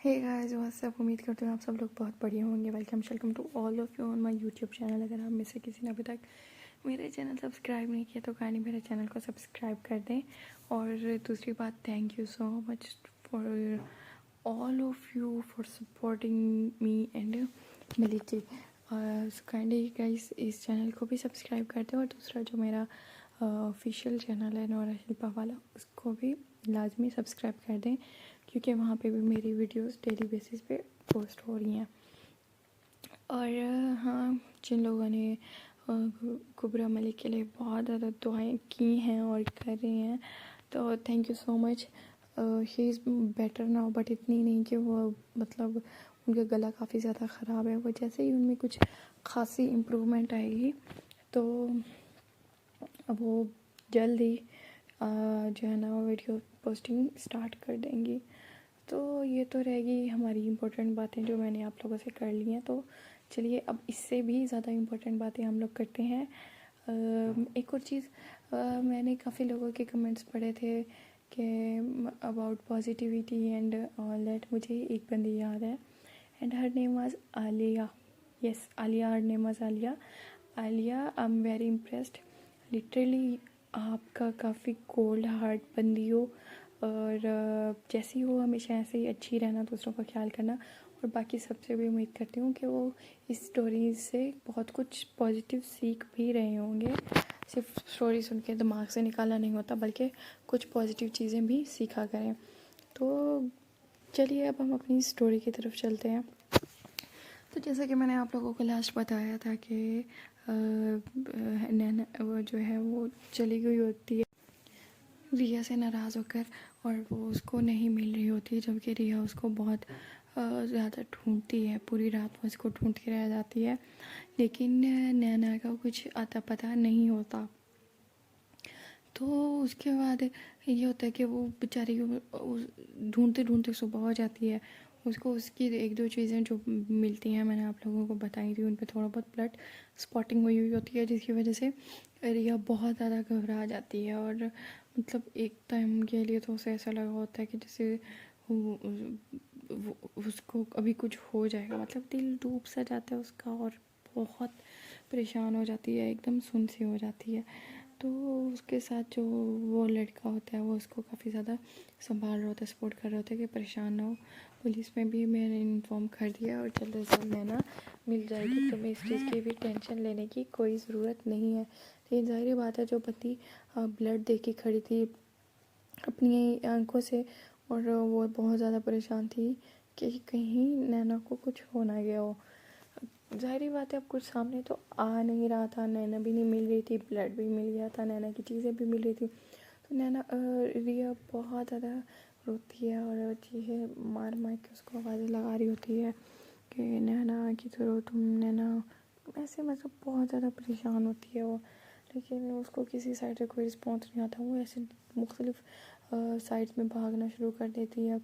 Hey guys what's up. उम्मीद करती हूँ आप सब लोग बहुत बढ़िया होंगे। Welcome to all of you on my YouTube channel. अगर आप में से किसी ने अभी तक मेरे चैनल सब्सक्राइब नहीं किया तो काइंडली मेरे चैनल को सब्सक्राइब कर दें। और दूसरी बात, thank you so much for all of you for supporting me and मिलिटी। काइंडली गाइस इस चैनल को भी सब्सक्राइब कर दें। और दूसरा जो मेरा ऑफिशियल चैनल है नोरा शिल्पा वाला, उसको भी लाजमी सब्सक्राइब कर दें, क्योंकि वहाँ पे भी मेरी वीडियोस डेली बेसिस पे पोस्ट हो रही हैं। और हाँ, जिन लोगों ने कुबरा मलिक के लिए बहुत ज़्यादा दुआएं की हैं और कर रही हैं, तो thank you so much. He is better now, but इतनी नहीं कि वो मतलब उनका गला काफ़ी ज़्यादा ख़राब है। वो जैसे ही उनमें कुछ खासी इम्प्रूवमेंट आएगी तो अब वो जल्द ही जो है ना वीडियो पोस्टिंग स्टार्ट कर देंगी। तो ये तो रहेगी हमारी इम्पोर्टेंट बातें जो मैंने आप लोगों से कर ली हैं। तो चलिए अब इससे भी ज़्यादा इम्पोर्टेंट बातें हम लोग करते हैं। एक और चीज़, मैंने काफ़ी लोगों के कमेंट्स पढ़े थे कि about positivity and all that. मुझे एक बंदी याद है and her name was Alia. Yes, Alia, her name was Alia. Alia, I am very impressed. Literally आपका काफ़ी कोल्ड हार्ट बंदी हो, और जैसी हो हमेशा ऐसे ही अच्छी रहना, दूसरों का ख्याल करना। और बाकी सबसे भी उम्मीद करती हूँ कि वो इस स्टोरी से बहुत कुछ पॉजिटिव सीख भी रहे होंगे। सिर्फ स्टोरी सुन के दिमाग से निकालना नहीं होता, बल्कि कुछ पॉजिटिव चीज़ें भी सीखा करें। तो चलिए अब हम अपनी स्टोरी की तरफ चलते हैं। तो जैसा कि मैंने आप लोगों को लास्ट बताया था कि नैना वो जो है वो चली गई होती है रिया से नाराज़ होकर, और वो उसको नहीं मिल रही होती, जबकि रिया उसको बहुत ज़्यादा ढूंढती है। पूरी रात वो उसको ढूंढती रह जाती है, लेकिन नैना का कुछ अता पता नहीं होता। तो उसके बाद ये होता है कि वो बेचारी ढूंढते ढूंढते सुबह हो जाती है। उसको उसकी एक दो चीज़ें जो मिलती हैं, मैंने आप लोगों को बताई थी, उन पर थोड़ा बहुत ब्लड स्पॉटिंग हुई हुई होती है, जिसकी वजह से रिया बहुत ज़्यादा घबरा जाती है। और मतलब एक टाइम के लिए तो उसे ऐसा लगा होता है कि जैसे उसको अभी कुछ हो जाएगा, मतलब दिल डूब सा जाता है उसका, और बहुत परेशान हो जाती है, एकदम सुन सी हो जाती है। तो उसके साथ जो वो लड़का होता है वो उसको काफ़ी ज़्यादा संभाल रहा होता है, सपोर्ट कर रहा होता है कि परेशान ना हो। पुलिस में भी मैंने इन्फॉर्म कर दिया और जल्द से जल्द नैना मिल जाएगी, तुम्हें इस चीज़ की भी टेंशन लेने की कोई ज़रूरत नहीं है। लेकिन ज़ाहिर बात है, जो बंदी ब्लड दे के खड़ी थी अपनी आंखों से, और वो बहुत ज़्यादा परेशान थी कि कहीं नैना को कुछ हो ना गया हो। ज़ाहिर बात है, अब कुछ सामने तो आ नहीं रहा था, नैना भी नहीं मिल रही थी, ब्लड भी मिल गया था, नैना की चीज़ें भी मिल रही थी। तो नैना रिया बहुत ज़्यादा रोती है और चीज़ें मार मार के उसको आवाज़ें लगा रही होती है कि नैना की तरह तुम, नैना ऐसे, मतलब बहुत ज़्यादा परेशान होती है वो। लेकिन उसको किसी साइड से कोई रिस्पॉन्स नहीं आता। वो ऐसे मुख्तलिफ साइड्स में भागना शुरू कर देती है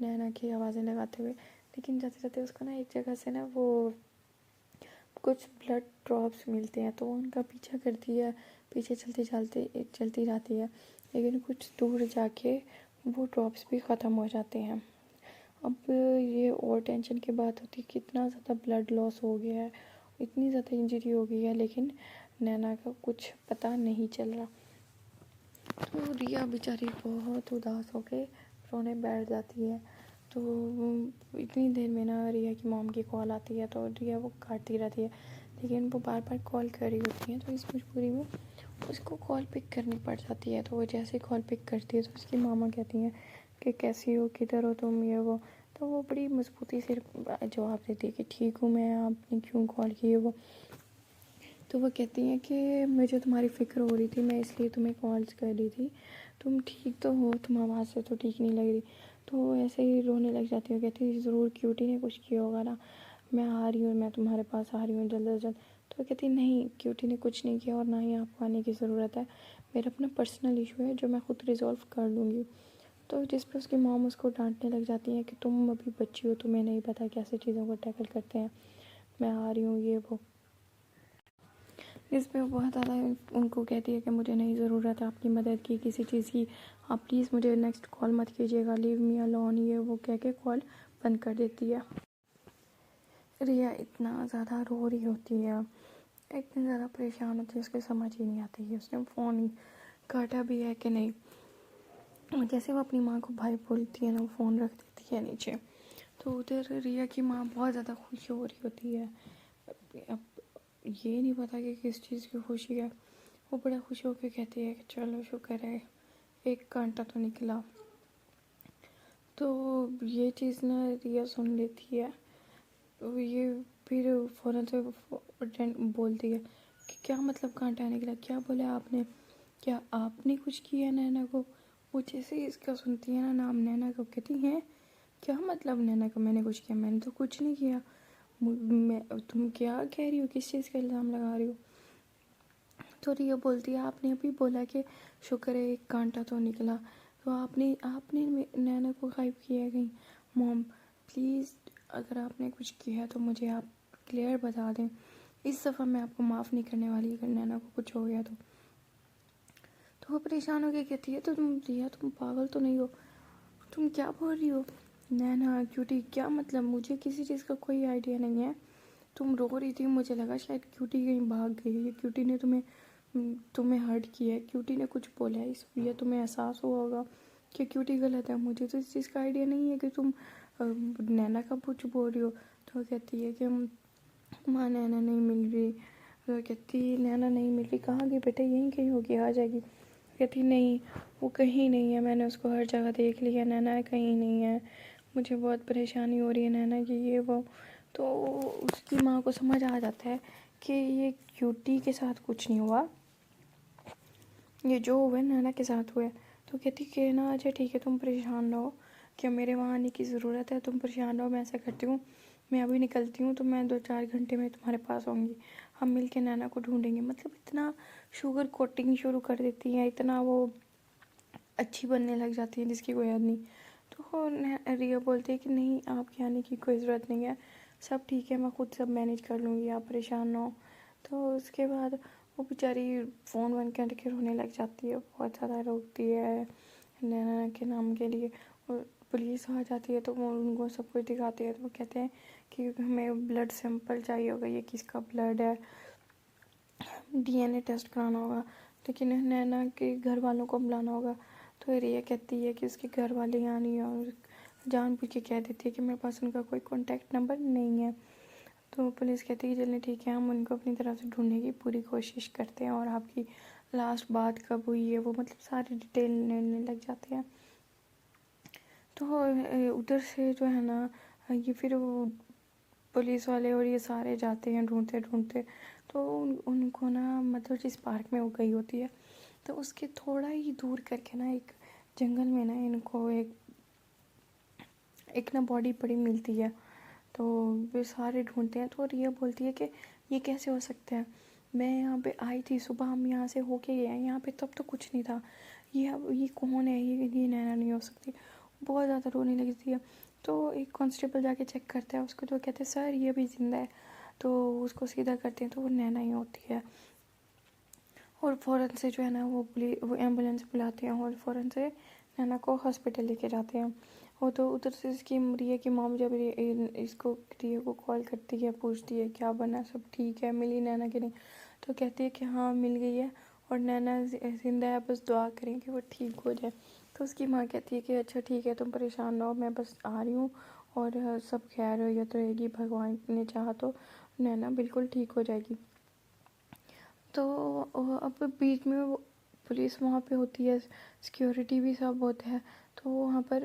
नैना की आवाज़ें लगाते हुए। लेकिन जाते जाते उसको ना एक जगह से ना वो कुछ ब्लड ड्रॉप्स मिलते हैं, तो वो उनका पीछा करती है, पीछे चलती जाती है। लेकिन कुछ दूर जाके वो ड्रॉप्स भी ख़त्म हो जाते हैं। अब ये और टेंशन की बात होती है कि इतना ज़्यादा ब्लड लॉस हो गया है, इतनी ज़्यादा इंजरी हो गई है, लेकिन नैना का कुछ पता नहीं चल रहा। तो रिया बेचारी बहुत उदास होके रोने बैठ जाती है। तो इतनी देर में ना रिया की मॉम की कॉल आती है, तो रिया वो काटती रहती है, लेकिन वो बार बार कॉल कर रही होती है। तो इस मजबूरी में उसको कॉल पिक करनी पड़ जाती है। तो वो जैसे कॉल पिक करती है तो उसकी मामा कहती हैं कि कैसी हो, किधर हो तुम, ये वो। तो वो बड़ी मजबूती से जवाब देती है कि ठीक हूँ मैं, आपने क्यों कॉल की है वो। तो वो कहती हैं कि मुझे तुम्हारी फ़िक्र हो रही थी, मैं इसलिए तुम्हें कॉल्स कर रही थी, तुम ठीक तो हो, तुम आवाज़ से तो ठीक नहीं लग रही। तो ऐसे ही रोने लग जाती है, कहती है ज़रूर क्यूटी ने कुछ किया होगा ना, मैं आ रही हूँ, मैं तुम्हारे पास आ रही हूँ जल्द से जल्द। तो वो कहती नहीं, क्यूटी ने कुछ नहीं किया और ना ही आपको आने की ज़रूरत है, मेरा अपना पर्सनल इशू है जो मैं ख़ुद रिज़ॉल्व कर लूँगी। तो जिस पर उसकी मॉम उसको डांटने लग जाती है कि तुम अभी बच्ची हो, तुम्हें नहीं पता कैसे चीज़ों को टैकल करते हैं, मैं आ रही हूँ, ये वो। इस पे बहुत ज़्यादा उनको कहती है कि मुझे नहीं ज़रूरत है आपकी मदद की, किसी चीज़ की आप प्लीज़ मुझे नेक्स्ट कॉल मत कीजिएगा, लीव मी अलोन, ये वो कह के कॉल बंद कर देती है। रिया इतना ज़्यादा रो रही होती है, इतनी ज़्यादा परेशान होती है, उसको समझ ही नहीं आती है उसने फ़ोन काटा भी है कि नहीं। और जैसे वो अपनी माँ को भाई बोलती है ना, वो फ़ोन रख देती है नीचे। तो उधर रिया की माँ बहुत ज़्यादा खुश हो रही होती है। अब ये नहीं पता कि किस चीज़ की खुशी है। वो बड़ा खुश होकर कहती है कि चलो शुक्र है 1 घंटा तो निकला। तो ये चीज़ ना रिया सुन लेती है। तो ये फिर फ़ौरन से बोलती है कि क्या मतलब कांटा निकला, क्या बोला आपने, क्या आपने कुछ किया नैना को। वो जैसे ही इसका सुनती है ना नाम नैना को, कहती है क्या मतलब नैना को मैंने कुछ किया, मैंने तो कुछ नहीं किया। तुम क्या कह रही हो, किस चीज़ का इल्ज़ाम लगा रही हो। तो रिया बोलती है आपने अभी बोला कि शुक्र है 1 कांटा तो निकला, तो आपने आपने नैना को गायब किया कहीं। मॉम प्लीज़ अगर आपने कुछ किया तो मुझे आप क्लियर बता दें, इस दफ़ा मैं आपको माफ़ नहीं करने वाली अगर नैना को कुछ हो गया तो वो परेशान होकर कहती है तो तुम रिया तुम पागल तो नहीं हो, तुम क्या बोल रही हो। नैना क्यूटी क्या मतलब, मुझे किसी चीज़ का कोई आइडिया नहीं है। तुम रो रही थी, मुझे लगा शायद क्यूटी कहीं भाग गई है, क्यूटी ने तुम्हें हर्ट किया है, क्यूटी ने कुछ बोला है इसलिए तुम्हें एहसास हुआ होगा कि क्यूटी गलत है। मुझे तो इस चीज़ का आइडिया नहीं है कि तुम नैना का कुछ बोल रही हो। तो कहती है कि माँ नैना नहीं मिल रही। तो कहती नैना नहीं मिल रही, कहाँ गई बेटा, यहीं कहीं होगी, आ जाएगी। कहती नहीं वो कहीं नहीं है, मैंने उसको हर जगह देख लिया, नैना कहीं नहीं है, मुझे बहुत परेशानी हो रही है नैना की, ये वो। तो उसकी माँ को समझ आ जाता है कि ये क्यूटी के साथ कुछ नहीं हुआ, ये जो हुआ नैना के साथ हुआ है। तो कहती कि ना अच्छा ठीक है तुम परेशान रहो, क्या मेरे वहाँ आने की ज़रूरत है, तुम परेशान रहो, मैं ऐसा करती हूँ मैं अभी निकलती हूँ तो मैं 2-4 घंटे में तुम्हारे पास आऊँगी, हम मिल के नैना को ढूंढेंगे। मतलब इतना शुगर कोटिंग शुरू कर देती है, इतना वो अच्छी बनने लग जाती है जिसकी कोई हद नहीं। तो रिया बोलती है कि नहीं आपके आने की कोई ज़रूरत नहीं है, सब ठीक है, मैं खुद सब मैनेज कर लूँगी, आप परेशान ना हो। तो उसके बाद वो बेचारी फ़ोन वन करके रोने लग जाती है, बहुत ज़्यादा रोती है नैना के नाम के लिए। और पुलिस आ जाती है तो वो उनको सब कुछ दिखाती है, तो वो कहते हैं कि हमें ब्लड सैंपल चाहिए होगा, ये किसका ब्लड है, डीएनए टेस्ट कराना होगा, लेकिन नैना के घर वालों को बुलाना होगा। तो रिया कहती है कि उसके घर वाले यहाँ नहीं है, और जानबूझ के कह देती है कि मेरे पास उनका कोई कॉन्टैक्ट नंबर नहीं है। तो पुलिस कहती है कि चलिए ठीक है, हम उनको अपनी तरफ से ढूंढने की पूरी कोशिश करते हैं, और आपकी लास्ट बात कब हुई है वो मतलब सारी डिटेल लेने लग जाते हैं। तो उधर से जो है ना ये फिर वो पुलिस वाले और ये सारे जाते हैं ढूंढते ढूंढते। तो उनको ना मतलब जिस पार्क में वो गई होती है तो उसके थोड़ा ही दूर करके ना एक जंगल में ना इनको एक ना बॉडी पड़ी मिलती है। तो वे सारे ढूंढते हैं, तो रिया बोलती है कि ये कैसे हो सकता है, मैं यहाँ पे आई थी सुबह, हम यहाँ से होके गए हैं यहाँ पे, तब तो कुछ नहीं था, ये कौन है, ये नैना नहीं हो सकती। बहुत ज़्यादा रोने लगती है। तो एक कांस्टेबल जाके चेक करता है उसको, तो कहते हैं सर ये भी ज़िंदा है। तो उसको सीधा करते हैं तो वो नैना ही होती है। और फ़ौरन से जो है ना वो एम्बुलेंस बुलाते हैं और फ़ौरन से नैना को हॉस्पिटल लेके जाते हैं। और तो उधर से इसकी रिया की मॉम जब इसको रिया को कॉल करती है, पूछती है क्या बना, सब ठीक है, मिली नैना की नहीं। तो कहती है कि हाँ मिल गई है और नैना जिंदा है, बस दुआ करें कि वो ठीक हो जाए। तो उसकी माँ कहती है कि अच्छा ठीक है तुम परेशान ना हो, मैं बस आ रही हूँ और सब खैर होइयत रहेगी, भगवान ने चाहा तो नैना बिल्कुल ठीक हो जाएगी। तो अब बीच में वो पुलिस वहाँ पे होती है, सिक्योरिटी भी सब होता है। तो वहाँ पर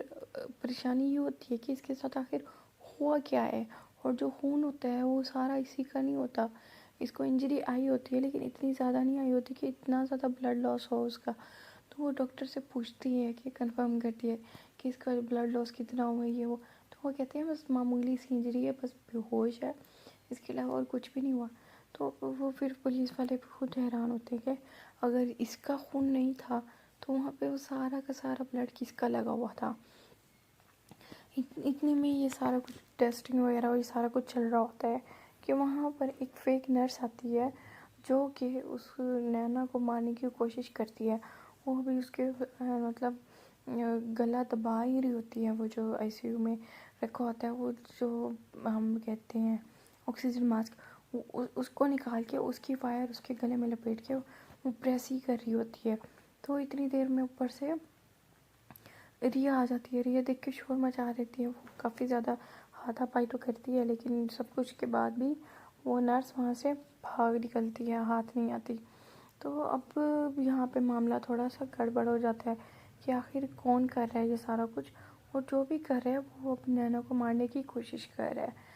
परेशानी ये होती है कि इसके साथ आखिर हुआ क्या है। और जो खून होता है वो सारा इसी का नहीं होता, इसको इंजरी आई होती है लेकिन इतनी ज़्यादा नहीं आई होती कि इतना ज़्यादा ब्लड लॉस हो उसका। तो वो डॉक्टर से पूछती है कि कंफर्म करती है कि इसका ब्लड लॉस कितना हुआ है ये वो। तो वो कहते हैं बस मामूली सी इंजरी है, बस बेहोश है, इसके अलावा और कुछ भी नहीं हुआ। तो वो फिर पुलिस वाले भी खुद हैरान होते हैं कि अगर इसका खून नहीं था तो वहाँ पे वो सारा का सारा ब्लड किसका लगा हुआ था। इतने में ये सारा कुछ टेस्टिंग वगैरह और ये सारा कुछ चल रहा होता है कि वहाँ पर एक फेक नर्स आती है जो कि उस नैना को मारने की कोशिश करती है। वो भी उसके मतलब गला दबा ही रही होती है, वो जो आईसीयू में रखा होता है, वो जो हम कहते हैं ऑक्सीजन मास्क, उसको निकाल के उसकी वायर उसके गले में लपेट के वो प्रेस ही कर रही होती है। तो इतनी देर में ऊपर से रिया आ जाती है। रिया देख के शोर मचा देती है। वो काफ़ी ज़्यादा हाथापाई तो करती है, लेकिन सब कुछ के बाद भी वो नर्स वहाँ से भाग निकलती है, हाथ नहीं आती। तो अब यहाँ पे मामला थोड़ा सा गड़बड़ हो जाता है कि आखिर कौन कर रहा है ये सारा कुछ, और जो भी कर रहा है वो अपनी नैना को मारने की कोशिश कर रहा है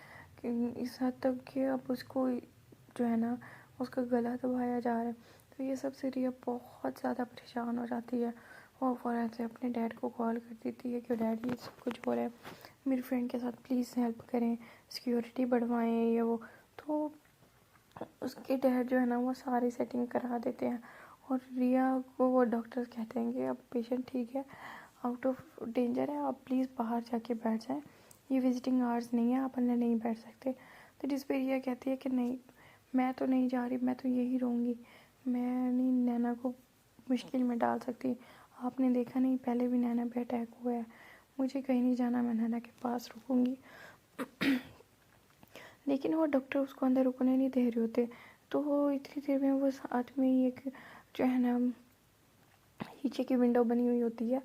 कि इस हद तक कि अब उसको जो है ना उसका गला दबाया जा रहा है। तो ये सब से रिया बहुत ज़्यादा परेशान हो जाती है और फ़ौरन से अपने डैड को कॉल कर देती है कि डैड ये सब कुछ हो रहा है, मेरी फ्रेंड के साथ प्लीज़ हेल्प करें, सिक्योरिटी बढ़वाएं ये वो। तो उसके डैड जो है ना वो सारी सेटिंग करा देते हैं और रिया को वो डॉक्टर्स कहते हैं कि अब पेशेंट ठीक है, आउट ऑफ डेंजर है, आप प्लीज़ बाहर जाके बैठ जाएं, ये विजिटिंग आवर्स नहीं है, आप अंदर नहीं बैठ सकते। तो जिस पर रिया कहती है कि नहीं, मैं तो नहीं जा रही, मैं तो यही रहूँगी, मैं नहीं नैना को मुश्किल में डाल सकती, आपने देखा नहीं पहले भी नैना पे अटैक हुआ है, मुझे कहीं नहीं जाना, मैं नैना के पास रुकूँगी। लेकिन वो डॉक्टर उसको अंदर रुकने नहीं दे रहे होते। तो वो इतनी देर में वो साथ में ही एक जो है ना नीचे की विंडो बनी हुई होती है,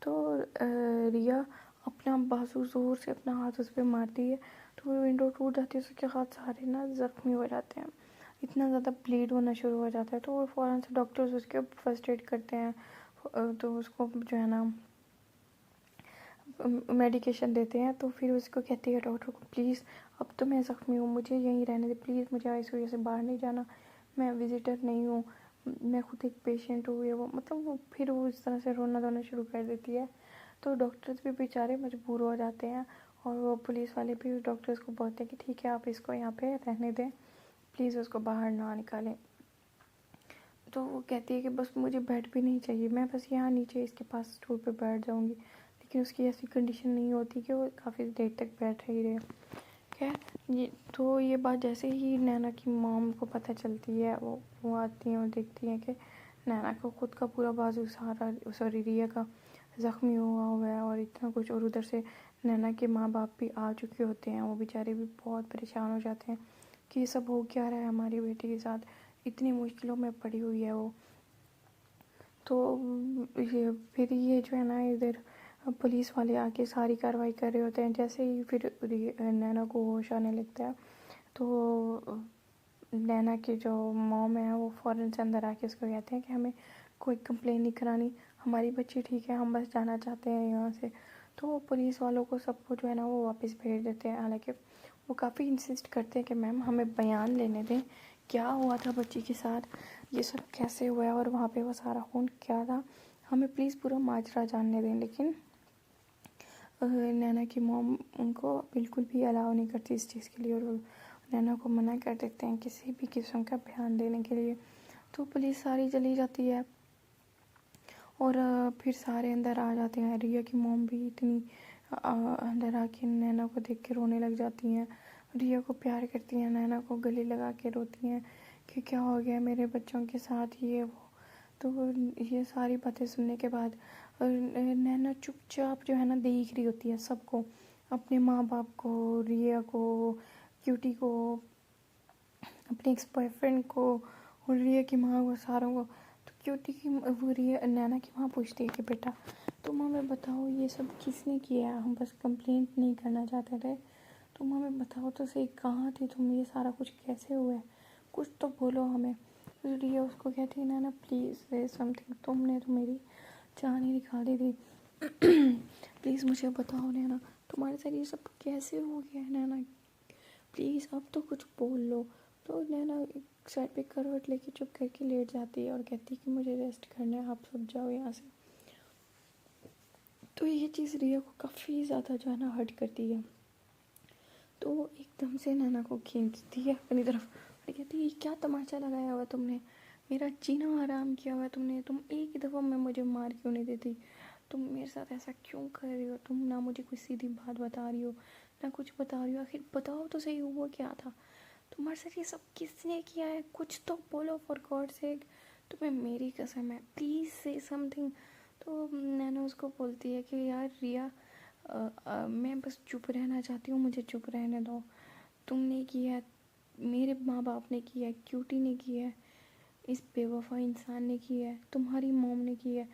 तो रिया अपना बाजू ज़ोर से अपना हाथ उस पर मारती है, तो वो विंडो टूट जाती है, उसके हाथ सारे ना ज़ख्मी हो जाते हैं, इतना ज़्यादा ब्लीड होना शुरू हो जाता है। तो वो फ़ौरन से डॉक्टर्स उसके फर्स्ट एड करते हैं, तो उसको जो है ना मेडिकेशन देते हैं। तो फिर उसको कहती है डॉक्टर को, प्लीज़ अब तो मैं ज़ख्मी हूँ, मुझे यहीं रहने दे, प्लीज़ मुझे आईसीयू से बाहर नहीं जाना, मैं विजिटर नहीं हूँ, मैं खुद एक पेशेंट हूँ ये वो, मतलब वो फिर वो इस तरह से रोना धोना शुरू कर देती है। तो डॉक्टर्स भी बेचारे मजबूर हो जाते हैं और वो पुलिस वाले भी डॉक्टर्स को बोलते हैं कि ठीक है आप इसको यहाँ पे रहने दें, प्लीज़ उसको बाहर ना निकालें। तो वो कहती है कि बस मुझे बेड भी नहीं चाहिए, मैं बस यहाँ नीचे इसके पास स्टूल पे बैठ जाऊँगी, लेकिन उसकी ऐसी कंडीशन नहीं होती कि वो काफ़ी देर तक बैठ ही रहे। खैर ये बात जैसे ही नैना की मॉम को पता चलती है, वो आती हैं और देखती हैं कि नैना को खुद का पूरा बाजू सारा सॉरी रिया का ज़ख्मी हुआ है और इतना कुछ, और उधर से नैना के माँ बाप भी आ चुके होते हैं, वो बेचारे भी बहुत परेशान हो जाते हैं कि ये सब हो क्या रहा है हमारी बेटी के साथ, इतनी मुश्किलों में पड़ी हुई है वो। तो ये फिर ये जो है ना इधर पुलिस वाले आके सारी कार्रवाई कर रहे होते हैं। जैसे ही फिर नैना को होश आने लगता है, तो नैना की जो मॉम है वो फ़ौरन से अंदर आके उसको कहते हैं कि हमें कोई कंप्लेन नहीं करानी, हमारी बच्ची ठीक है, हम बस जाना चाहते हैं यहाँ से। तो पुलिस वालों को सबको जो है ना वो वापस भेज देते हैं। हालांकि वो काफ़ी इंसिस्ट करते हैं कि मैम हमें बयान लेने दें, क्या हुआ था बच्ची के साथ, ये सब कैसे हुआ है और वहाँ पे वो सारा खून क्या था, हमें प्लीज़ पूरा माजरा जानने दें। लेकिन नैना की मॉम उनको बिल्कुल भी अलाउ नहीं करती इस चीज़ के लिए, और नैना को मना कर देते हैं किसी भी किस्म का बयान देने के लिए। तो पुलिस सारी चली जाती है और फिर सारे अंदर आ जाते हैं। रिया की मॉम भी इतनी अंदर आके नैना को देख के रोने लग जाती हैं, रिया को प्यार करती हैं, नैना को गले लगा के रोती हैं कि क्या हो गया मेरे बच्चों के साथ ये वो। तो ये सारी बातें सुनने के बाद नैना चुपचाप जो है ना देख रही होती है सबको, अपने माँ बाप को, रिया को, क्यूटी को, अपने एक्स बॉयफ्रेंड को और रिया की माँ को, सारों को। तो क्यूटी की वो रिया नैना की माँ पूछती है कि बेटा तुम हमें बताओ ये सब किसने किया, हम बस कंप्लेंट नहीं करना चाहते थे, तुम हमें बताओ तो सही कहाँ थी तुम, ये सारा कुछ कैसे हुआ है, कुछ तो बोलो हमें। तो रिया उसको कहती है नैना प्लीज़ से समथिंग, तुमने तो मेरी जान ही निकाली थी, प्लीज़ मुझे बताओ नैना तुम्हारे साथ ये सब कैसे हो गया है नैना, प्लीज़ अब तो कुछ बोल लो। तो नैना एक साइड पे करवट लेके चुप करके लेट जाती है और कहती है कि मुझे रेस्ट करना है, आप सब जाओ यहाँ से। तो ये चीज़ रिया को काफ़ी ज़्यादा जो है ना हर्ट करती है। तो वो एकदम से नैना को खींचती है अपनी तरफ और कहती है क्या तमाशा लगाया हुआ तुमने, मेरा जीना हराम किया हुआ तुमने, तुम एक ही दफ़ा में मुझे मार क्यों नहीं देती, तुम मेरे साथ ऐसा क्यों कर रही हो, तुम ना मुझे कोई सीधी बात बता रही हो ना कुछ बता रही हो, आखिर बताओ तो सही हुआ क्या था, तुम्हारे साथ ये सब किसने किया है, कुछ तो बोलो फॉर गॉड सेक, तुम्हें मेरी कसम है प्लीज़ से समथिंग, तो नैना उसको बोलती है कि यार रिया, मैं बस चुप रहना चाहती हूँ, मुझे चुप रहने दो। तुमने किया है, मेरे माँ बाप ने किया है, क्यूटी ने किया है, इस बेवफा इंसान ने किया है, तुम्हारी मॉम ने किया है,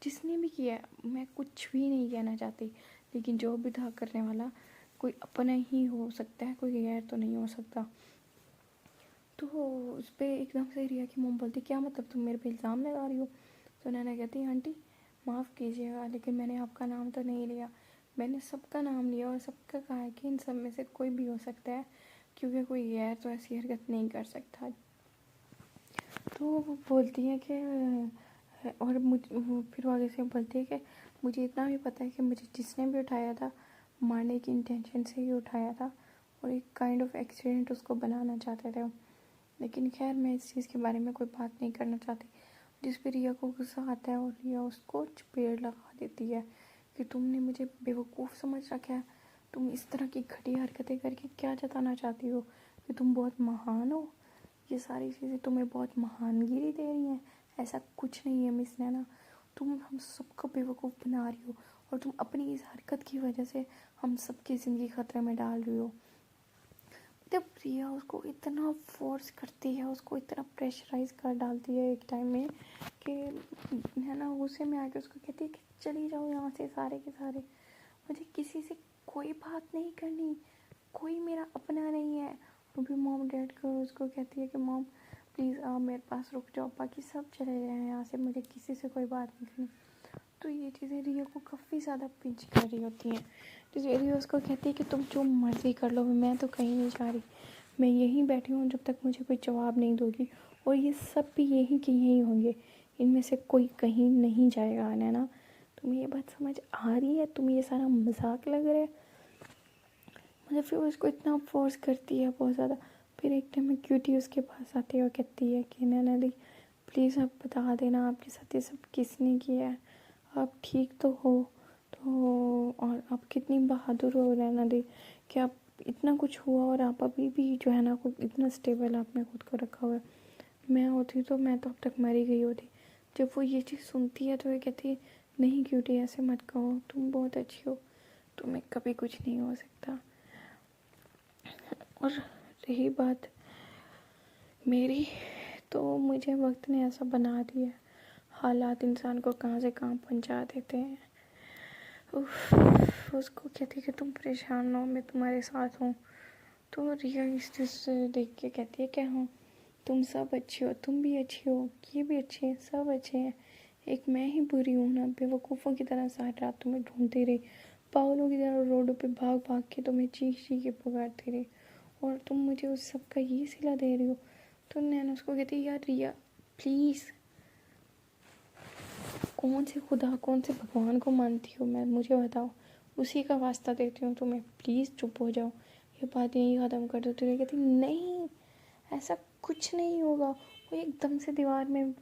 जिसने भी किया है, मैं कुछ भी नहीं कहना चाहती। लेकिन जो भी था करने वाला कोई अपना ही हो सकता है, कोई गैर तो नहीं हो सकता। तो उस पर एकदम से रिया की मॉम बोलती, क्या मतलब तुम मेरे पे इल्ज़ाम लगा रही हो? तो नैना कहती, आंटी माफ़ कीजिएगा, लेकिन मैंने आपका नाम तो नहीं लिया, मैंने सबका नाम लिया और सबका कहा है कि इन सब में से कोई भी हो सकता है, क्योंकि कोई गैर तो ऐसी हरकत नहीं कर सकता। तो वो बोलती है कि और वो फिर आगे से बोलती है कि मुझे इतना भी पता है कि मुझे जिसने भी उठाया था मारने की इंटेंशन से ही उठाया था, और एक काइंड ऑफ एक्सीडेंट उसको बनाना चाहते थे। लेकिन खैर मैं इस चीज़ के बारे में कोई बात नहीं करना चाहती। जिस पर रिया को गुस्सा आता है और रिया उसको चपेड़ लगा देती है कि तुमने मुझे बेवकूफ़ समझ रखा है, तुम इस तरह की घटिया हरकतें करके क्या जताना चाहती हो कि तुम बहुत महान हो, ये सारी चीज़ें तुम्हें बहुत महानगिरी दे रही हैं। ऐसा कुछ नहीं है मिस नैना, तुम हम सबको बेवकूफ़ बना रही हो, और तुम अपनी इस हरकत की वजह से हम सबकी ज़िंदगी खतरे में डाल रही हो। जब प्रिया उसको इतना फोर्स करती है, उसको इतना प्रेशराइज कर डालती है एक टाइम में कि है ना, गुस्से में आके उसको कहती है कि चली जाओ यहाँ से सारे के सारे, मुझे किसी से कोई बात नहीं करनी, कोई मेरा अपना नहीं है। और भी मॉम डैड को उसको कहती है कि मॉम प्लीज़ आप मेरे पास रुक जाओ, बाकी सब चले जाए यहाँ से, मुझे किसी से कोई बात नहीं करनी। तो ये चीज़ें रिया को काफ़ी ज़्यादा पिंच कर रही होती हैं। तो रिया उसको कहती है कि तुम जो मर्ज़ी कर लो, मैं तो कहीं नहीं जा रही, मैं यहीं बैठी हूँ जब तक मुझे कोई जवाब नहीं दोगी, और ये सब भी यहीं के यहीं होंगे, इनमें से कोई कहीं नहीं जाएगा। है ना, तुम्हें ये बात समझ आ रही है? तुम्हें ये सारा मजाक लग रहा है? मतलब फिर उसको इतना फोर्स करती है बहुत ज़्यादा। फिर एक टाइम में क्यूटी उसके पास आती है और कहती है कि नैना दी प्लीज़ आप बता देना आपके साथ ये सब किसने किया है, आप ठीक तो हो? तो और आप कितनी बहादुर हो नैना दी कि आप इतना कुछ हुआ और आप अभी भी जो है ना खुद इतना स्टेबल आपने खुद को रखा हुआ है। मैं होती तो मैं तो अब तक मरी गई होती। जब वो ये चीज़ सुनती है तो ये कहती है नहीं क्यूटी ऐसे मत कहो, तुम बहुत अच्छी हो, तुम्हें कभी कुछ नहीं हो सकता। और रही बात मेरी, तो मुझे वक्त ने ऐसा बना दिया, हालात इंसान को कहाँ से कहाँ पहुँचा देते हैं। उसको कहती कि तुम परेशान ना हो, मैं तुम्हारे साथ हूँ। तो रिया इस चीज़ से देख के कहती है क्या हूँ, तुम सब अच्छी हो, तुम भी अच्छी हो, ये भी अच्छे हैं, सब अच्छे हैं, एक मैं ही बुरी हूँ ना, बेवकूफ़ों की तरह सारी रात तुम्हें ढूंढती रही, पागलों की तरह रोडों पे भाग भाग के तुम्हें चीख चीख के पुकारती रही, और तुम मुझे उस सब का ये सिला दे रही हो। तो नैना उसको कहती है यार रिया प्लीज़, कौन से खुदा कौन से भगवान को मानती हो, मैं मुझे बताओ, उसी का वास्ता देती हूँ तुम्हें, प्लीज़ चुप हो जाओ, ये बात यहीं ख़त्म कर दो। तो ये कहती नहीं ऐसा कुछ नहीं होगा। वो एकदम से दीवार में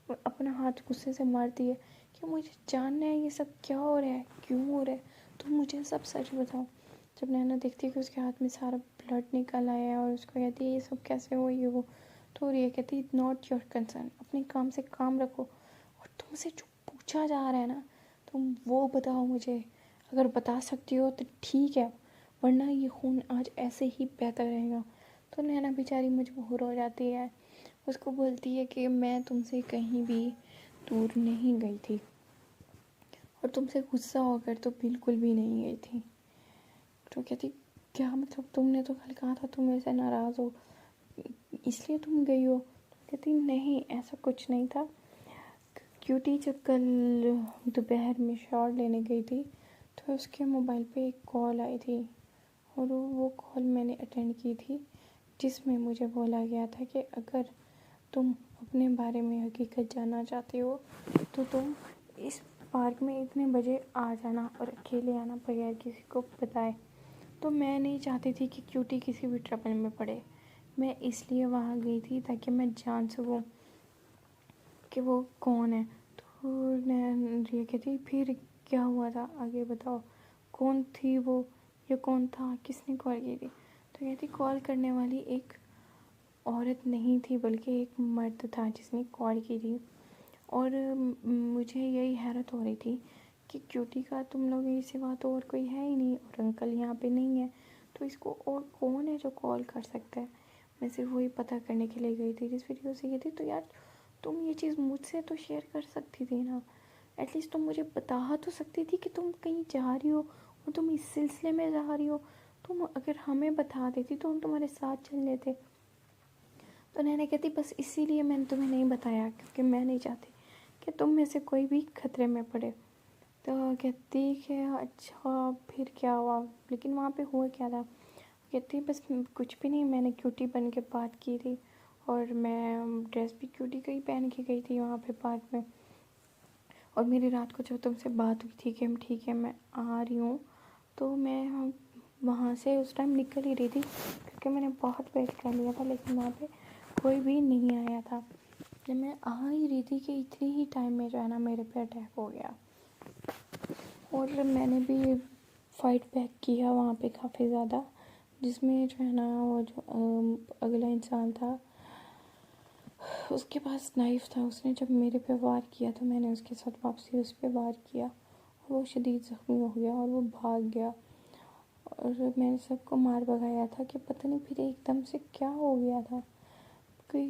अपना हाथ गुस्से से मारती है कि मुझे जानना है ये सब क्या हो रहा है, क्यों हो रहा है, तुम मुझे सब सच बताओ। जब नैना देखती है कि उसके हाथ में सारा ब्लड निकल आया है और उसको कहती है ये सब कैसे हो ये वो, तो ये कहती है नॉट योर कंसर्न, अपने काम से काम रखो, और तुमसे जो पूछा जा रहा है ना तुम वो बताओ मुझे, अगर बता सकती हो तो ठीक है, वरना ये खून आज ऐसे ही बहता रहेगा। तो नैना बेचारी मजबूर हो जाती है, उसको बोलती है कि मैं तुमसे कहीं भी दूर नहीं गई थी, और तुमसे गुस्सा होकर तो बिल्कुल भी नहीं गई थी। तो कहती क्या मतलब, तुमने तो कल कहा था तुम मेरे से नाराज़ हो इसलिए तुम गई हो? तो कहती नहीं ऐसा कुछ नहीं था। क्यूटी जब कल दोपहर में शॉट लेने गई थी तो उसके मोबाइल पे एक कॉल आई थी, और वो कॉल मैंने अटेंड की थी, जिसमें मुझे बोला गया था कि अगर तुम अपने बारे में हकीकत जानना चाहते हो तो तुम इस पार्क में इतने बजे आ जाना, और अकेले आना बगैर किसी को बताए। तो मैं नहीं चाहती थी कि क्यूटी किसी भी ट्रबल में पड़े, मैं इसलिए वहाँ गई थी ताकि मैं जान सकूँ कि वो कौन है। तो रिया कहती फिर क्या हुआ था आगे बताओ, कौन थी वो, या कौन था, किसने कॉल की थी? तो कहती कॉल करने वाली एक औरत नहीं थी बल्कि एक मर्द था जिसने कॉल की थी, और मुझे यही हैरत हो रही थी कि क्यूटी का तुम लोगों के सिवा तो और कोई है ही नहीं, और अंकल यहाँ पे नहीं है, तो इसको और कौन है जो कॉल कर सकता है। मैं सिर्फ वही पता करने के लिए गई थी जिस वीडियो से ये थी। तो यार तुम ये चीज़ मुझसे तो शेयर कर सकती थी ना, एटलीस्ट तुम मुझे बता तो सकती थी कि तुम कहीं जा रही हो और तुम इस सिलसिले में जा रही हो। तुम अगर हमें बता देती तो हम तुम्हारे साथ चल लेते। तो नैना कहती बस इसीलिए मैंने तुम्हें नहीं बताया, क्योंकि मैं नहीं चाहती कि तुम में से कोई भी खतरे में पड़े। तो कहती कि अच्छा फिर क्या हुआ, लेकिन वहाँ पे हुआ क्या था। कहती बस कुछ भी नहीं, मैंने क्यूटी बन के बात की थी, और मैं ड्रेस भी क्यूटी का ही पहन के गई थी वहाँ पे पार्क में। और मेरी रात को जब तुमसे बात हुई थी कि हम ठीक है मैं आ रही हूँ, तो मैं वहाँ से उस टाइम निकल ही रही थी, क्योंकि मैंने बहुत वेट कर लिया था, लेकिन वहाँ पे कोई भी नहीं आया था। जब मैं आ ही रही थी कि इतनी ही टाइम में जो है ना मेरे पे अटैक हो गया। और मैंने भी फाइट बैक किया वहाँ पे काफ़ी ज़्यादा, जिसमें जो है ना वो जो अगला इंसान था उसके पास नाइफ़ था। उसने जब मेरे पे वार किया तो मैंने उसके साथ वापसी उस पर वार किया, और वो शदीद ज़ख्मी हो गया और वो भाग गया। और मैंने सबको मार भगाया था कि पता नहीं फिर एकदम से क्या हो गया था, कोई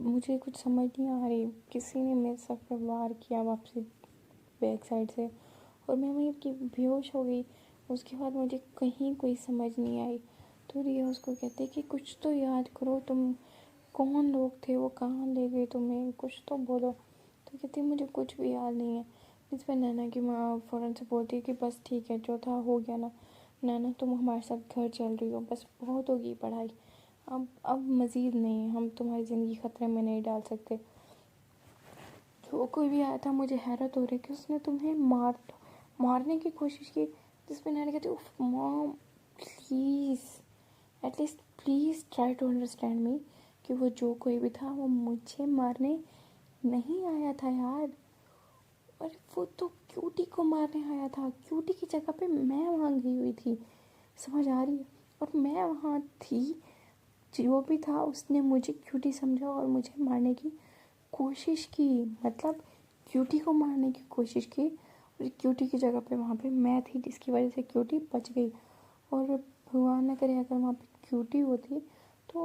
मुझे कुछ समझ नहीं आ रही। किसी ने मेरे सर पे वार किया वापसी बैक साइड से, और मैं वहीं की बेहोश हो गई। उसके बाद मुझे कहीं कोई समझ नहीं आई। तो रिया उसको कहते कि कुछ तो याद करो, तुम कौन लोग थे, वो कहाँ ले गए तुम्हें, कुछ तो बोलो। तो कहती मुझे कुछ भी याद नहीं है। इस पर नैना की माँ फ़ौरन से बोलती है कि बस ठीक है, जो था हो गया ना, नैना तुम हमारे साथ घर चल रही हो, बस बहुत होगी पढ़ाई, अब मज़ीद नहीं, हम तुम्हारी ज़िंदगी ख़तरे में नहीं डाल सकते। जो कोई भी आया था, मुझे हैरत हो रही कि उसने तुम्हें मारने की कोशिश की। जिसमें नैना कहती उफ mom please, at least please try to understand me, कि वो जो कोई भी था वो मुझे मारने नहीं आया था यार। और वो तो क्यूटी को मारने आया था, क्यूटी की जगह पे मैं वहाँ गई हुई थी, समझ आ रही है। और मैं वहाँ थी, जो भी था उसने मुझे क्यूटी समझा और मुझे मारने की कोशिश की, मतलब क्यूटी को मारने की कोशिश की। और क्यूटी की जगह पे वहाँ पे मैं थी, जिसकी वजह से क्यूटी बच गई। और भगवान न करे अगर वहाँ पे क्यूटी होती तो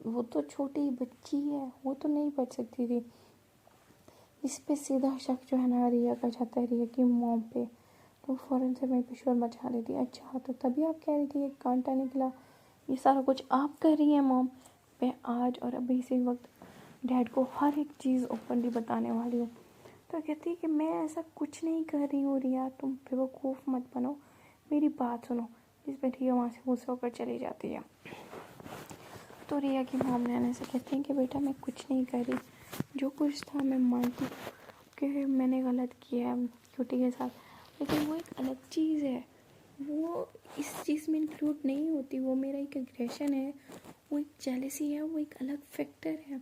वो तो छोटी बच्ची है, वो तो नहीं बच सकती थी। इस पे सीधा शक जो है ना रिया का जाता है, रिया की मॉम पे। तो फ़ौरन से वहीं पे शोर मचा देती है। अच्छा तो तभी आप कह रही थी कि कांटा निकला, ये सारा कुछ आप कर रही हैं मॉम। मैं आज और अभी इसी वक्त डैड को हर एक चीज़ ओपनली बताने वाली हूँ। तो कहती है कि मैं ऐसा कुछ नहीं कर रही हूँ रिया, तुम बेवकूफ़ मत बनो, मेरी बात सुनो। जिस पर रिया वहाँ से गुस्सा होकर चली जाती है। तो रिया की मॉम नैना से कहती हैं कि बेटा मैं कुछ नहीं कर रही, जो कुछ था मैं मानती हूँ कि मैंने गलत किया है क्यूटी के साथ, लेकिन वो एक अलग चीज़ है, वो इस चीज़ में इंक्लूड नहीं होती। वो मेरा एक एग्रेशन है, वो एक जेलसी है, वो एक अलग फैक्टर है।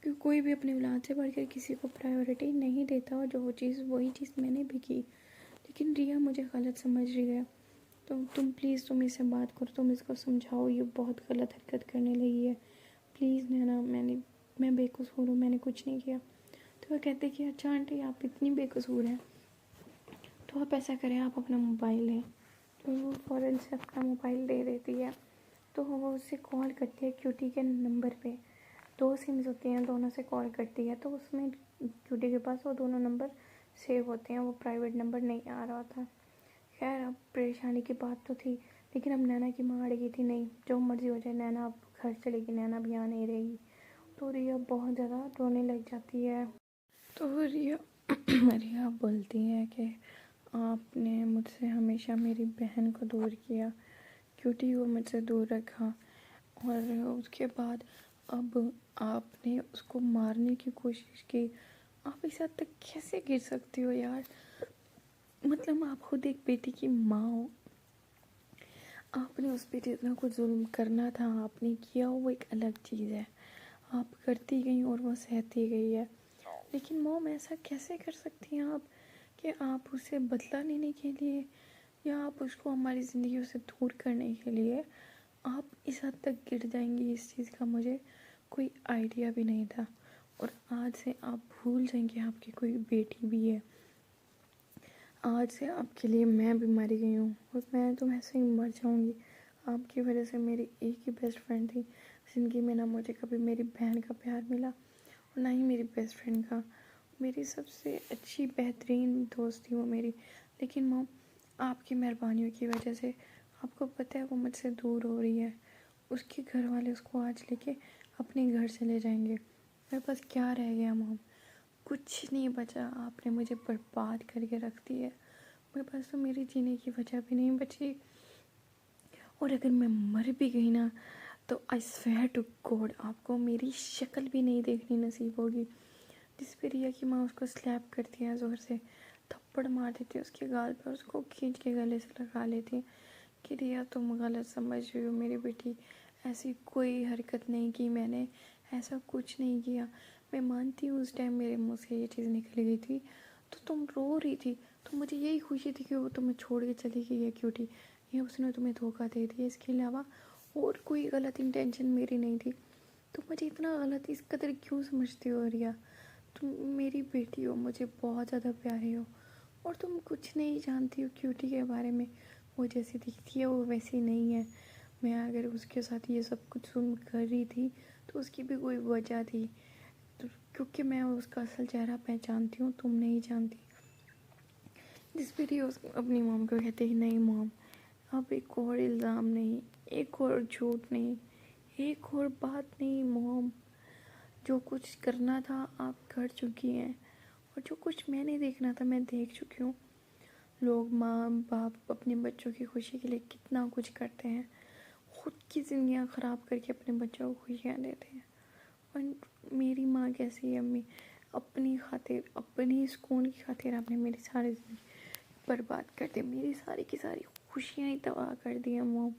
कि कोई भी अपने औलाद से बढ़कर किसी को प्रायोरिटी नहीं देता, और जो चीज़ वही चीज़ मैंने भी की। लेकिन रिया मुझे गलत समझ रही है, तो तुम प्लीज़ तुम इससे बात करो, तुम इसको समझाओ, ये बहुत गलत हरकत करने लगी है, प्लीज़ नैना, मैं बेकसूर हूँ, मैंने कुछ नहीं किया। तो वो कहते कि अच्छा आंटी आप इतनी बेकसूर हैं, तो आप ऐसा करें आप अपना मोबाइल लें। तो वो फ़ौरन से अपना मोबाइल दे देती है। तो वो उससे कॉल करती है क्यूटी के नंबर पे। 2 सिम्स होती हैं, दोनों से कॉल करती है। तो उसमें क्यूटी के पास वो दोनों नंबर सेव होते हैं, वो प्राइवेट नंबर नहीं आ रहा था। खैर अब परेशानी की बात तो थी, लेकिन अब नैना की माँ अड़गी थी, नहीं जो मर्ज़ी हो जाए नैना अब घर चलेगी, नैना भी यहाँ नहीं रहेगी। तो रिया बहुत ज़्यादा रोने लग जाती है। तो रिया रिया बोलती है कि आपने मुझसे हमेशा मेरी बहन को दूर किया, क्यूटी को मुझसे दूर रखा, और उसके बाद अब आपने उसको मारने की कोशिश की। आप इस हद तक कैसे गिर सकती हो यार, मतलब आप खुद एक बेटी की माँ हो, आपने उस पर जितना कुछ जुल्म करना था आपने किया, वो एक अलग चीज़ है, आप करती गई और वो सहती गई है। लेकिन मॉम ऐसा कैसे कर सकती हैं आप कि आप उससे बदला लेने के लिए या आप उसको हमारी ज़िंदगी से दूर करने के लिए आप इस हद तक गिर जाएंगी, इस चीज़ का मुझे कोई आइडिया भी नहीं था। और आज से आप भूल जाएंगे आपकी कोई बेटी भी है। आज से आपके लिए मैं भी मरी गई हूँ और मैं तो ऐसे ही मर जाऊँगी। आपकी वजह से मेरी एक ही बेस्ट फ्रेंड थी ज़िंदगी में, ना मुझे कभी मेरी बहन का प्यार मिला और ना ही मेरी बेस्ट फ्रेंड का। मेरी सबसे अच्छी बेहतरीन दोस्त थी वो मेरी। लेकिन मॉम, आपकी मेहरबानियों की वजह से, आपको पता है वो मुझसे दूर हो रही है। उसके घर वाले उसको आज लेके अपने घर चले जाएंगे। मेरे पास क्या रह गया मॉम? कुछ नहीं बचा। आपने मुझे बर्बाद करके रख दी है। मेरे पास तो मेरी जीने की वजह भी नहीं बची। और अगर मैं मर भी गई ना, तो आई स्वेयर टू गॉड आपको मेरी शक्ल भी नहीं देखनी नसीब होगी। जिस पे रिया की माँ उसको स्लैप करती है, ज़ोर से थप्पड़ मार देती है उसके गाल पर, उसको खींच के गले से लगा लेती है कि रिया तुम गलत समझ रही हो मेरी बेटी, ऐसी कोई हरकत नहीं की मैंने, ऐसा कुछ नहीं किया। मैं मानती हूँ उस टाइम मेरे मुँह से ये चीज़ निकल गई थी तो तुम रो रही थी, तो मुझे यही खुशी थी कि वो तुम्हें छोड़ के चली गई है क्यूटी, ये उसने तुम्हें धोखा दे दिया। इसके अलावा और कोई गलत इंटेंशन मेरी नहीं थी। तुम मुझे इतना गलत इस कदर क्यों समझती हो रिया? तुम मेरी बेटी हो, मुझे बहुत ज़्यादा प्यारे हो और तुम कुछ नहीं जानती हो क्यूटी के बारे में। वो जैसी दिखती है वो वैसी नहीं है। मैं अगर उसके साथ ये सब कुछ सुन कर रही थी तो उसकी भी कोई वजह थी, तो क्योंकि मैं उसका असल चेहरा पहचानती हूँ, तुम नहीं जानती। जिस पर ही उस अपनी मॉम को कहते हैं नहीं मॉम, अब एक और इल्ज़ाम नहीं, एक और झूठ नहीं, एक और बात नहीं मॉम। जो कुछ करना था आप कर चुकी हैं और जो कुछ मैंने देखना था मैं देख चुकी हूँ। लोग माँ बाप अपने बच्चों की खुशी के लिए कितना कुछ करते हैं, खुद की ज़िंदगियाँ ख़राब करके अपने बच्चों को खुशियाँ देते हैं। और मेरी माँ कैसी है, अम्मी अपनी खातिर, अपनी सुकून की खातिर आपने मेरी सारी ज़िंदगी बर्बाद कर दी, मेरी सारी की सारी खुशियाँ ही तबाह कर दी हैं मॉम।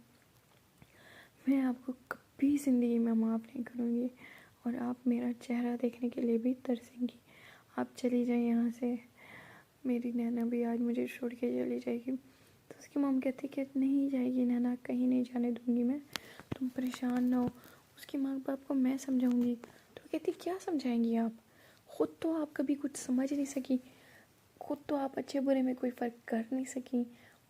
मैं आपको कभी ज़िंदगी में माफ़ नहीं करूँगी और आप मेरा चेहरा देखने के लिए भी तरसेंगी। आप चली जाए यहाँ से। मेरी नैना भी आज मुझे छोड़ के चली जाएगी। तो उसकी मॉम कहती कि नहीं जाएगी नैना, कहीं नहीं जाने दूँगी मैं, तुम परेशान ना हो। उसके माँ बाप को मैं समझाऊँगी। तो कहती क्या समझाएंगी आप? ख़ुद तो आप कभी कुछ समझ नहीं सकी, खुद तो आप अच्छे बुरे में कोई फ़र्क कर नहीं सकी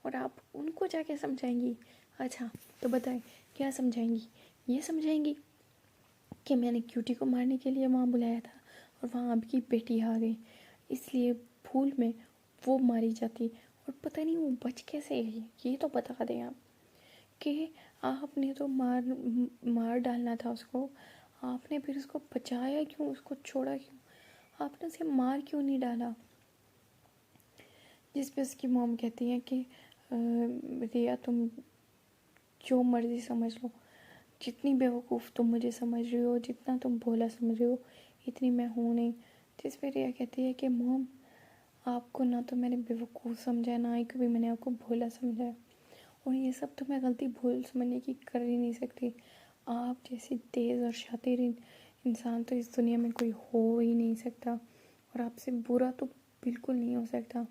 और आप उनको जाके समझाएंगी। अच्छा तो बताएं क्या समझाएंगी? ये समझाएंगी कि मैंने क्यूटी को मारने के लिए वहाँ बुलाया था और वहाँ आपकी बेटी आ गई, इसलिए भूल में वो मारी जाती और पता नहीं वो बच कैसे गई, ये तो बता दें आप। कि आपने तो मार डालना था उसको, आपने फिर उसको बचाया क्यों, उसको छोड़ा क्यों, आपने उसे मार क्यों नहीं डाला? जिस पे उसकी मॉम कहती है कि रिया तुम जो मर्ज़ी समझ लो, जितनी बेवकूफ़ तुम मुझे समझ रही हो, जितना तुम भोला समझ रही हो, इतनी मैं हूँ नहीं। जिस पे रिया कहती है कि मॉम आपको ना तो मैंने बेवकूफ़ समझा, ना ही कभी मैंने आपको भोला समझा है और ये सब तो मैं गलती भूल समझने की कर ही नहीं सकती। आप जैसी तेज़ और शातिर इंसान तो इस दुनिया में कोई हो ही नहीं सकता और आपसे बुरा तो बिल्कुल नहीं हो सकता।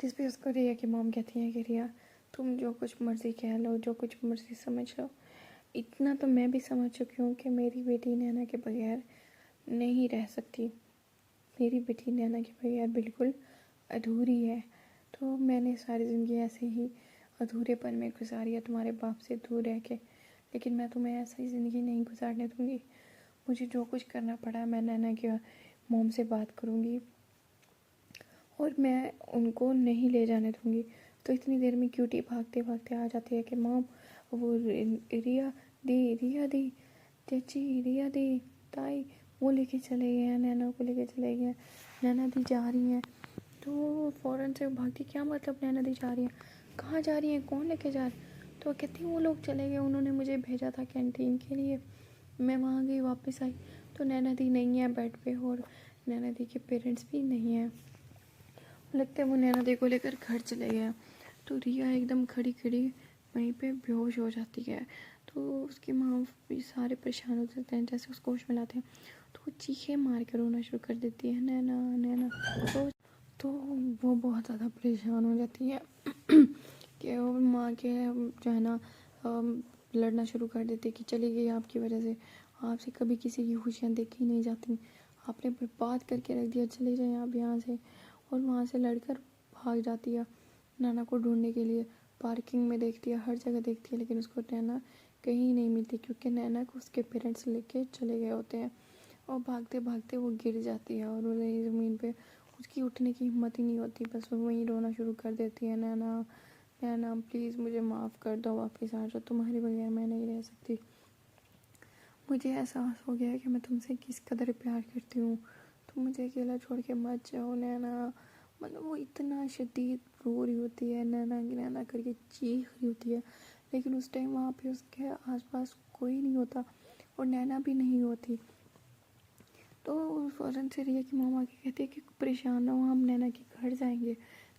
जिस पे उसको रिया की मॉम कहती है कि रिया तुम जो कुछ मर्ज़ी कह लो, जो कुछ मर्ज़ी समझ लो, इतना तो मैं भी समझ चुकी हूँ कि मेरी बेटी नैना के बगैर नहीं रह सकती। मेरी बेटी नैना के बगैर बिल्कुल अधूरी है। तो मैंने सारी ज़िंदगी ऐसे ही अधूरेपन में गुजारी है तुम्हारे बाप से दूर रह के, लेकिन मैं तुम्हें ऐसा ही ज़िंदगी नहीं गुजारने दूँगी। मुझे जो कुछ करना पड़ा मैं नैना के मॉम से बात करूँगी और मैं उनको नहीं ले जाने दूँगी। तो इतनी देर में क्यूटी भागते भागते आ जाती है कि मॉम वो रिया दी चाची, रिया दी ताई वो लेके चले गए हैं, नैना को लेके चले गए हैं, नैना दी जा रही हैं। तो फ़ौरन से भागती, क्या मतलब नैना दी जा रही हैं, कहाँ जा रही हैं, कौन लेके जा रहा? तो कहती वो लोग चले गए, उन्होंने मुझे भेजा था कैंटीन के लिए, मैं वहाँ गई वापस आई तो नैना दी नहीं है बेड पे और नैना दी के पेरेंट्स भी नहीं हैं। लगता है वो नैना दी को लेकर घर चले गए। तो रिया एकदम खड़ी खड़ी वहीं पे बेहोश हो जाती है। तो उसकी माँ भी सारे परेशान हो जाते हैं, जैसे उसको होश में लाते हैं तो वो चीखें मार कर रोना शुरू कर देती है नैना नैना। तो वो बहुत ज़्यादा परेशान हो जाती है कि वो माँ के जो है ना लड़ना शुरू कर देती कि चली गई आपकी वजह से, आपसे कभी किसी की खुशियाँ देखी नहीं जाती, आपने बर्बाद करके रख दिया, चले जाएं आप यहाँ से। और वहाँ से लड़कर भाग जाती है नैना को ढूंढने के लिए। पार्किंग में देखती है, हर जगह देखती है, लेकिन उसको नैना कहीं नहीं मिलती, क्योंकि नैना को उसके पेरेंट्स लेके चले गए होते हैं। और भागते भागते वो गिर जाती है और वही ज़मीन पे उसकी उठने की हिम्मत ही नहीं होती, बस वो वहीं रोना शुरू कर देती है, नैना नैना प्लीज़ मुझे माफ़ कर दो, वापस आ जाओ, तुम्हारे बगैर मैं नहीं रह सकती। मुझे एहसास हो गया है कि मैं तुमसे किस कदर प्यार करती हूँ, तुम मुझे अकेला छोड़ के मत जाओ नैना। मतलब वो इतना शदीद रो रही होती है, नैना नैना करके चीख रही होती है, लेकिन उस टाइम वहाँ पे उसके आसपास कोई नहीं होता और नैना भी नहीं होती। तो फ़ौरन से रिया की मामा के कहती है कि परेशान ना हो, हम नैना के घर जाएंगे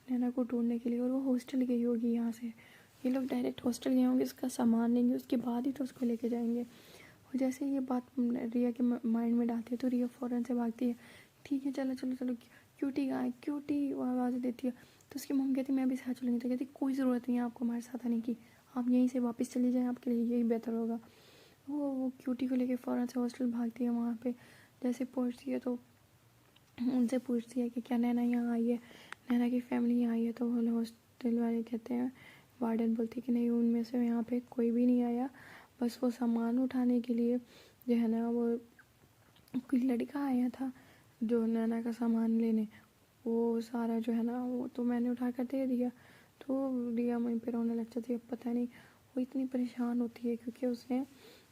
नैना को ढूंढने के लिए। और वो हॉस्टल गई होगी यहाँ से, ये लोग डायरेक्ट हॉस्टल गए होंगे, उसका सामान लेंगे, उसके बाद ही तो उसको लेके जाएंगे। और जैसे ये बात रिया के माइंड में डालती है तो रिया फ़ौरन से भागती है, ठीक है चलो चलो चलो, क्यूटी कहाँ है, क्यूटी, वो आवाज़ देती है। तो उसकी मम्मी कहती है मैं भी साथ चलूँगी, तो कहती कोई ज़रूरत नहीं है आपको हमारे साथ आने की, आप यहीं से वापस चली जाएँ, आपके लिए यही बेहतर होगा। वो क्यूटी को लेके फ़ौरन से हॉस्टल भागती है। वहाँ पे जैसे पहुँचती है तो उनसे पूछती है कि क्या नैना यहाँ आई है, नैना की फैमिली यहाँ आई है। तो वो हॉस्टल वाले कहते हैं, वार्डन बोलती है कि नहीं, उनमें से यहाँ पे कोई भी नहीं आया, बस वो सामान उठाने के लिए जो है ना, वो कोई लड़का आया था जो नैना का सामान लेने, वो सारा जो है ना वो तो मैंने उठा कर दे दिया। तो रिया वहीं पे रोने लग जाती है। पता नहीं वो इतनी परेशान होती है क्योंकि उसने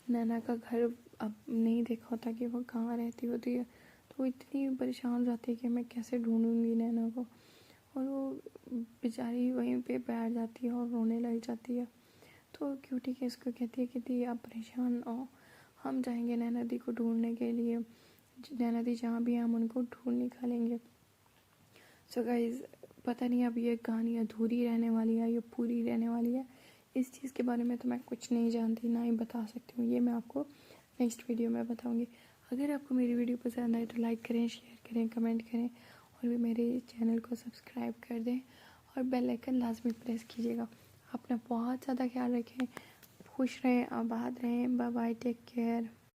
नैना का घर अब नहीं देखा होता कि वो कहाँ रहती होती है। तो वो इतनी परेशान हो जाती है कि मैं कैसे ढूंढूंगी नैना को, और वो बेचारी वहीं पे बैठ जाती है और रोने लग जाती है। तो क्यूटी केस को कहती है कि दी आप परेशान हो, हम जाएंगे नैना दी को ढूंढने के लिए, नैना दी जहाँ भी हैं हम उनको ढूंढ निकालेंगे। सो गाइज, पता नहीं अब ये कहानी अधूरी रहने वाली है या पूरी रहने वाली है, इस चीज़ के बारे में तो मैं कुछ नहीं जानती, ना ही बता सकती हूँ, ये मैं आपको नेक्स्ट वीडियो में बताऊँगी। अगर आपको मेरी वीडियो पसंद आए तो लाइक करें, शेयर करें, कमेंट करें, और भी मेरे चैनल को सब्सक्राइब कर दें और बेल आइकन लाजमी प्रेस कीजिएगा। अपना बहुत ज़्यादा ख्याल रखें, खुश रहें, आबाद रहें, बाय बाय, टेक केयर।